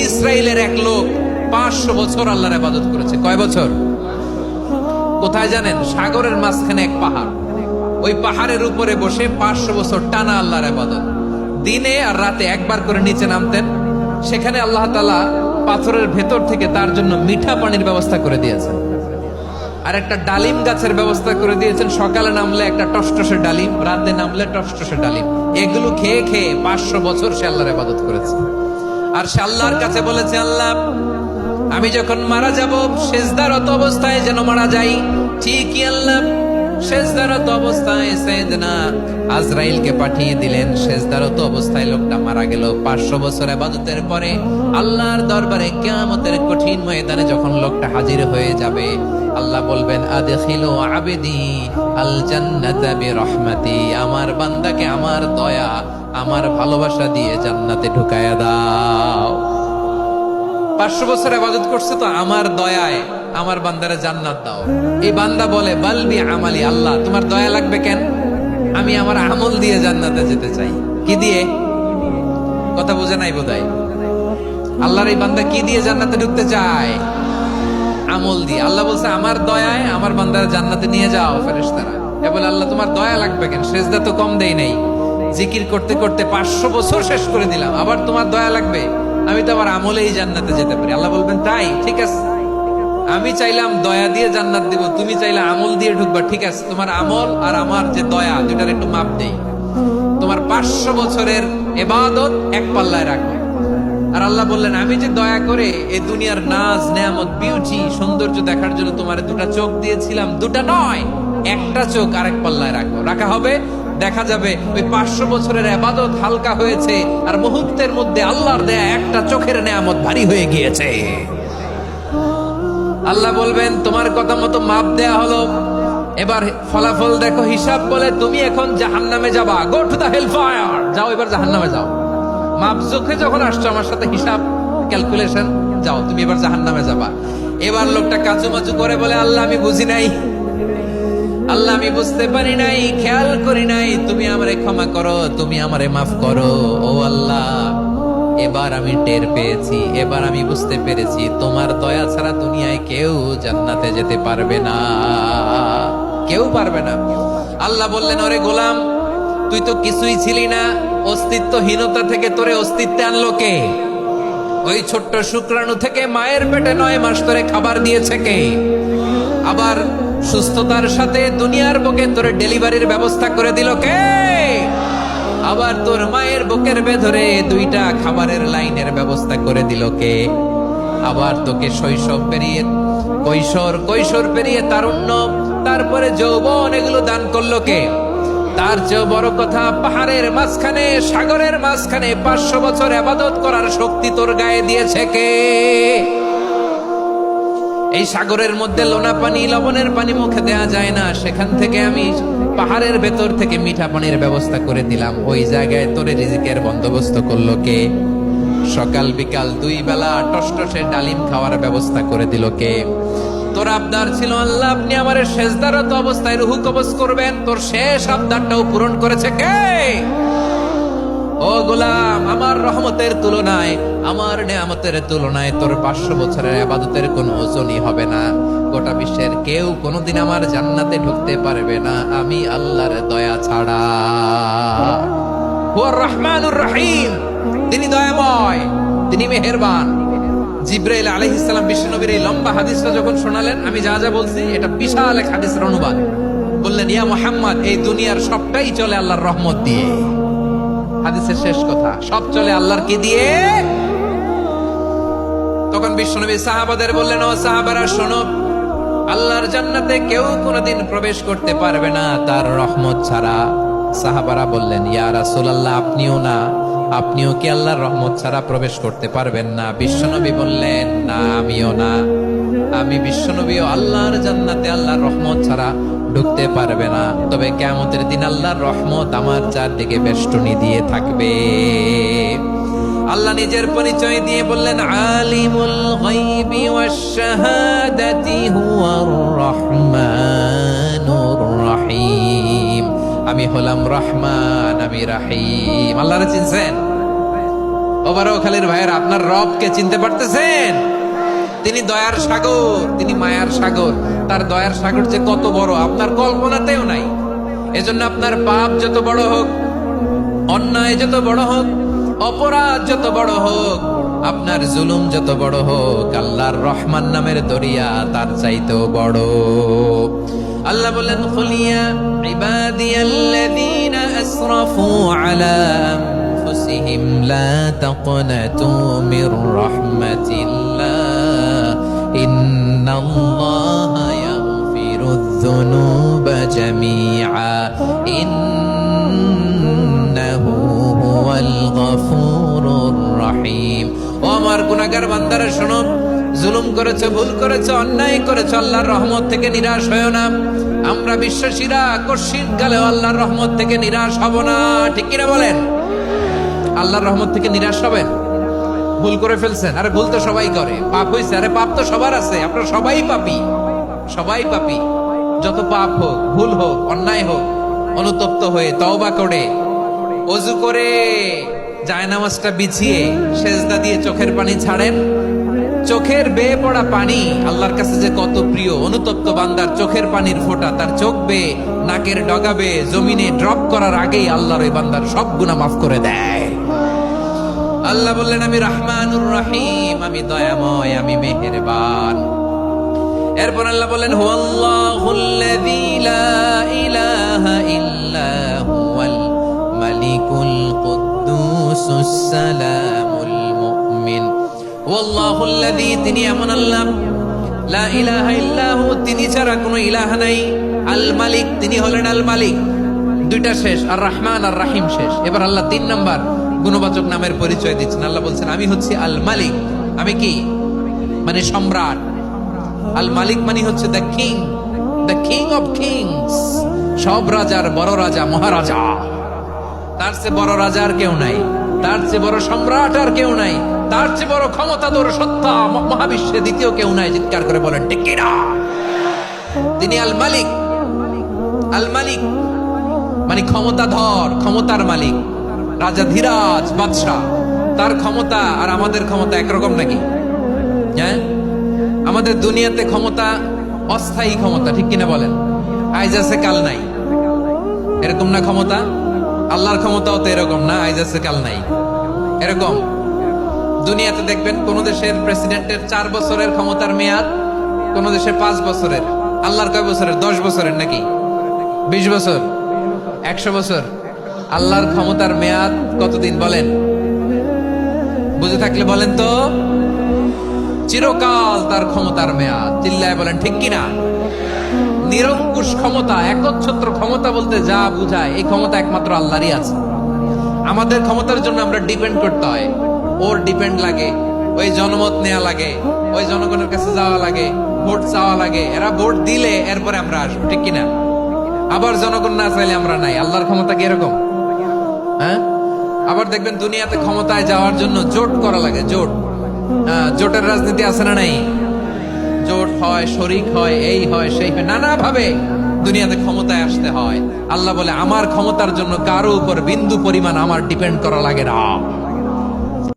ইসরায়েলের এক লোক 500 বছর আল্লাহর ইবাদত করেছে। কয় বছর? কোথায় জানেন? সাগরের মাঝখানে এক পাহাড়, ওই পাহাড়ের উপরে বসে 500 বছর টানা আল্লাহর ইবাদত। দিনে আর রাতে একবার করে নিচে নামতেন। সেখানে আল্লাহ তাআলা পাথরের ভেতর থেকে তার জন্য মিঠা পানির ব্যবস্থা করে দিয়েছেন, আর একটা ডালিম গাছের ব্যবস্থা করে দিয়েছেন। সকালে নামলে একটা টসটসে ডালিম, রাতে নামলে টসটসে ডালিম। এগুলো খেয়ে খেয়ে 500 বছর সে আল্লাহর ইবাদত করেছে। আর সে আল্লাহর কাছে বলেছে, আল্লাহ আমি যখন মারা যাব সেজদারত অবস্থায় যেন মারা যাই। ঠিকই আল্লাহ সেজদারত অবস্থায় সাইয়েদনা আজরাইলকে পাঠিয়ে দিলেন। সেজদারত অবস্থায় লোকটা মারা গেল। 500 বছর ইবাদতের পরে আল্লাহর দরবারে কিয়ামতের কঠিন ময়দানে যখন লোকটা হাজির হয়ে যাবে, আল্লাহ বলবেন, আদখিলু আবদি আল জান্নাতা বিরহমাতি, আমার বান্দাকে আমার দয়া, আমার ভালোবাসা দিয়ে জান্নাতে ঢুকায়া দাও। 500 বছর ইবাদত করছে তো আমার দয়ায় আমার বান্দারে জান্নাত দাও। এই বান্দা বলে, বালবি আমালি, আল্লাহ তোমার দয়া লাগবে কেন? আমি আমার আমল দিয়ে জান্নাতে যেতে চাই। কি দিয়ে? কথা বুঝে নাই বোধহয়। আল্লাহর এই বান্দা কি দিয়ে জান্নাতে ঢুকতে চায়? আমল দিয়ে। আল্লাহ বলছে, আমার দয়ায় আমার বান্দারে জান্নাতে নিয়ে যাও ফেরেশতারা। এ বলে, আল্লাহ তোমার দয়া লাগবে কেন? সেজদা তো কম দেই নাই, জিকির করতে করতে 500 বছর শেষ করে দিলাম, আবার তোমার দয়া লাগবে? আমি তো আবার আমলেই জান্নাতে যেতে পারি। আল্লাহ বলবেন, তাই ঠিক আছে, আমি চাইলাম দয়া দিয়ে জান্নাত দিব, তুমি চাইলে আমল দিয়ে ঢুকবা। ঠিক আছে, তোমার আমল আর আমার যে দয়া দুটার একটু মাপ দেই। তোমার 500 বছরের ইবাদত এক পাল্লায় রাখো। আর আল্লাহ বললেন, আমি যে দয়া করে এই দুনিয়ার নাজ নেয়ামত বিউটি সৌন্দর্য দেখার জন্য তোমার দুটা চোখ দিয়েছিলাম, দুটা নয় একটা চোখ আরেক পাল্লায় রাখো। রাখা হবে, দেখা যাবে ওই 500 বছরের ইবাদত হালকা হয়েছে, আর মুহূর্তের মধ্যে আল্লাহর দেয়া একটা চোখের নেয়ামত ভারী হয়ে গিয়েছে। আল্লাহ বলবেন, তোমার কথা মতো মাপ দেয়া হলো, এবার ফলাফল দেখো। হিসাব বলে, তুমি এখন জাহান্নামে যাবা। Go to the hell fire, যাও এবার জাহান্নামে যাও। মাপ চোখে যখন আসছো আমার সাথে হিসাব ক্যালকুলেশন, যাও তুমি এবার জাহান্নামে যাবা। এবার লোকটা কাচুমাচু করে বলে, আল্লাহ আমি বুঝি নাই, আল্লাহ আমি বুঝতে পারি নাই, খেয়াল করি নাই, তুমি আমারে ক্ষমা করো, তুমি আমারে মাফ করো। ও আল্লাহ, এবার আমি টের পেয়েছি, এবার আমি বুঝতে পেরেছি, তোমার দয়া ছাড়া দুনিয়ায় কেউ জান্নাতে যেতে পারবে না, কেউ পারবে না। আল্লাহ বললেন, ওরে গোলাম, তুই তো কিছুই ছিলি না, অস্তিত্বহীনতা থেকে তোরে অস্তিত্বে আনলো কে? ওই ছোট্ট শুক্রাণু থেকে মায়ের পেটে 9 মাস ধরে খাবার দিয়েছে কে? আবার সুস্থতার সাথে দুনিয়ার বুকে তোরে ডেলিভারির ব্যবস্থা করে দিল কে? আবার তোর মায়ের বুকের ভেতরে 2টা খাবারের লাইনের ব্যবস্থা করে দিল কে? আবার তোকে শৈশব পেরিয়ে কৈশোর পেরিয়ে তারুণ্য, তারপরে যৌবন, এগুলো দান করলো কে? তার চেয়ে বড় কথা, পাহাড়ের মাঝখানে, সাগরের মাঝখানে 500 বছর ইবাদত করার শক্তি তোর গায়ে দিয়েছে কে? এই সাগরের মধ্যে লোনা পানি, লবণের পানি মুখে দেয়া যায় না, সেখান থেকে আমি পাহাড়ের ভেতর থেকে মিঠা পানির ব্যবস্থা করে দিলাম। ওই জায়গায় তোরে রিজিকের বন্দোবস্ত করলো কে? সকাল বিকাল 2 বেলা টসটসে ডালিম খাওয়ার ব্যবস্থা করে দিল কে? তোর আবদার ছিল, আল্লাহ আপনি আমার সেজদারত অবস্থায় রুহু কবজ করবেন, তোর শেষ আবদারটাও পূরণ করেছে কে? ও গোলাম, আমার রহমতের তুলনায়, আমার নেয়ামতের তুলনায় তোর 500 বছরের ইবাদতের কোনো ওজনই হবে না। গোটা বিশ্বের কেউ কোনোদিন আমার জান্নাতে ঢুকতে পারবে না, আমি আল্লাহর দয়া ছাড়া। হুয়ার রহমানুর রহিম, তিনি দয়াময়, তিনি মেহেরবান। জিবরাইল আলাইহিস সালাম বিশ্বনবীর এই লম্বা হাদিসটা যখন শোনালেন, আমি যা যা বলছি এটা বিশাল এক হাদিসের অনুবাদ। বললেন, ইয়া মুহাম্মদ, এই দুনিয়ার সবটাই চলে আল্লাহর রহমত দিয়ে। হাদিসের শেষ কথা, সব চলে আল্লাহর কি দিয়ে? তখন বিশ্বনবী সাহাবাদের বললেন, ও সাহাবারা শোনো, আল্লাহর জান্নাতে কেউ কোনোদিন প্রবেশ করতে পারবে না তার রহমত ছাড়া। সাহাবারা বললেন, ইয়া রাসূলুল্লাহ, আপনিও না? আপনিও কি আল্লাহর রহমত ছাড়া প্রবেশ করতে পারবেন না? বিশ্বনবী বললেন, না আমিও না, আমি বিশ্বনবীও আল্লাহর জান্নাতে আল্লাহর রহমত ছাড়া ঢুকতে পারবে না। তবে কিয়ামতের দিন আল্লাহর রহমত আমার চারদিকে বেষ্টনী দিয়ে থাকবে। আল্লাহ নিজের পরিচয় দিয়ে বললেন, আলিমুল গায়বি ওয়াশ শাহাদাতি হুয়ার রহমানুর রহিম, আমি হলাম রহমান, আমি রাহিম। আল্লাহরে চিনছেন? ও ওবারখালীর ভাইয়ের আপনার রবকে চিনতে পারতেছেন? তিনি দয়ার সাগর, তিনি মায়ার সাগর। তার দয়ার সাগর যে কত বড় আপনার কল্পনাতেও নাই। এজন্য আপনার পাপ যত বড় হোক, অন্যায় যত বড় হোক, অপরাধ যত বড় হোক, আপনার জুলুম যত বড় হোক, আল্লাহর রহমান নামের দরিয়া তার চাইতেও বড়। আল্লাহ বলেন, কুলিয়া ইবাদিয়াল্লাযীনা আসরাফু আলা আনফুসিহিম লা তাকনাতু মির রাহমাতিল্লাহ ইন্নাল্লাহা ইয়াগফিরুয যুনুবা জামিআ ইন্নাহু হুয়াল গফুরুর রহিম। ও আমার গুনাহগার বান্দারা শোনো, জুলুম করেছে, ভুল করেছে, অন্যায় করেছে, আল্লাহর রহমত থেকে নিরাশ হয়েও না। আমরা বিশ্বাসীরা কশিন কালেও আল্লাহর রহমত থেকে নিরাশ হব না, ঠিক কিনা বলেন? আল্লাহর রহমত থেকে নিরাশ হবেন? ভুল করে ফেলছেন, আরে ভুল তো সবাই করে। পাপ হয়েছে, আরে পাপ তো সবার আছে, আপনারা সবাই পাপী, সবাই পাপী। যত পাপ হোক, ভুল হোক, অন্যায় হোক, অনুতপ্ত হয়ে তওবা করে, ওযু করে, জায়নামাজটা বিছিয়ে সেজদা দিয়ে চোখের পানি ছাড়েন। চোখের বেয়ে পড়া পানি আল্লাহর কাছে যে কত প্রিয়। অনুতপ্ত বান্দার চোখের পানির ফোঁটা তার চোখ বেয়ে, নাকের ডগা বেয়ে জমিনে ড্রপ করার আগেই আল্লাহর ওই বান্দার সব গুনাহ মাফ করে দেয়। আল্লাহ বললেন, আমি রহমানুর রহিম, আমি দয়াময়, আমি মেহেরবান। এরপর আল্লাহ বলেন, হুয়াল্লাহুল্লাযী লা ইলাহা ইল্লা হুয়াল মালিকুল কুদ্দুসুস সালামুল মুমিন। ওয়াল্লাহুল্লাযী, তিনি এমন আল্লাহ, লা ইলাহা ইল্লা হু, তিনি ছাড়া কোনো ইলাহ নাই। আল মালিক, তিনি হলেন আল মালিক। দুইটা শেষ, আর রহমান আর রাহিম শেষ। এবার আল্লাহ 3 নাম্বার গুণবাচক নামের পরিচয় দিচ্ছেন। আল্লাহ বলছেন, আমি হচ্ছি আল মালিক। আমি কি? মানে সম্রাট। আল মালিক মানে হচ্ছে the king, the king of kings. সব রাজার বড় রাজা, মহারাজা। তার চেয়ে বড় রাজা আর কেউ নাই, তার চেয়ে বড় সম্রাট আর কেউ নাই, তার চেয়ে বড় ক্ষমতাধর সত্তা মহাবিশ্বে দ্বিতীয় কেউ নাই। চিৎকার করে বলেন ঠিক কিনা? তিনি আল মালিক। আল মালিক মানে ক্ষমতাধর, ক্ষমতার মালিক, রাজা ধীরাজ বাদশাহ। তার ক্ষমতা আর আমাদের ক্ষমতা একরকম নাকি? হ্যাঁ, আমাদের দুনিয়াতে ক্ষমতা অস্থায়ী ক্ষমতা, ঠিক কিনা বলেন? আইজ আছে কাল নাই, এরকম না ক্ষমতা? আল্লাহর ক্ষমতাও তো এরকম না, আইজ আছে কাল নাই এরকম। দুনিয়াতে দেখবেন কোন দেশের প্রেসিডেন্টের 4 বছরের ক্ষমতার মেয়াদ, কোন দেশে 5 বছরের। আল্লাহর কয় বছরের? 10 বছরের নাকি 20 বছর, 100 বছর। আল্লাহর ক্ষমতার মেয়াদ কতদিন বলেন? বুঝে থাকলে বলেন তো। চিরকাল তার ক্ষমতার মেয়াদ। চিল্লায় বলেন ঠিক কিনা? নিরঙ্কুশ ক্ষমতা, একচ্ছত্র ক্ষমতা বলতে যা বুঝায়, এই ক্ষমতা একমাত্র আল্লাহরই আছে। আমাদের ক্ষমতার জন্য আমরা ডিপেন্ড করতে হয়, ওর ডিপেন্ড লাগে, ওই জনমত নেওয়া লাগে, ওই জনগণের কাছে যাওয়া লাগে, ভোট চাওয়া লাগে। এরা ভোট দিলে এরপরে আমরা আসবো, ঠিক কিনা? আবার জনগণ না চাইলে আমরা নাই। আল্লাহর ক্ষমতা কি এরকম? হ্যাঁ। আবার দেখবেন দুনিয়াতে ক্ষমতায় যাওয়ার জন্য জোট করা লাগে, জোট। জোটের রাজনীতি আছে না নাই? জোট হয়, শরিক হয়, এই হয়, সেই হয়, নানা ভাবে দুনিয়াতে ক্ষমতায় আসতে হয়। আল্লাহ বলে, আমার ক্ষমতার জন্য কারো উপর বিন্দু পরিমাণ আমার ডিপেন্ড করা লাগে না।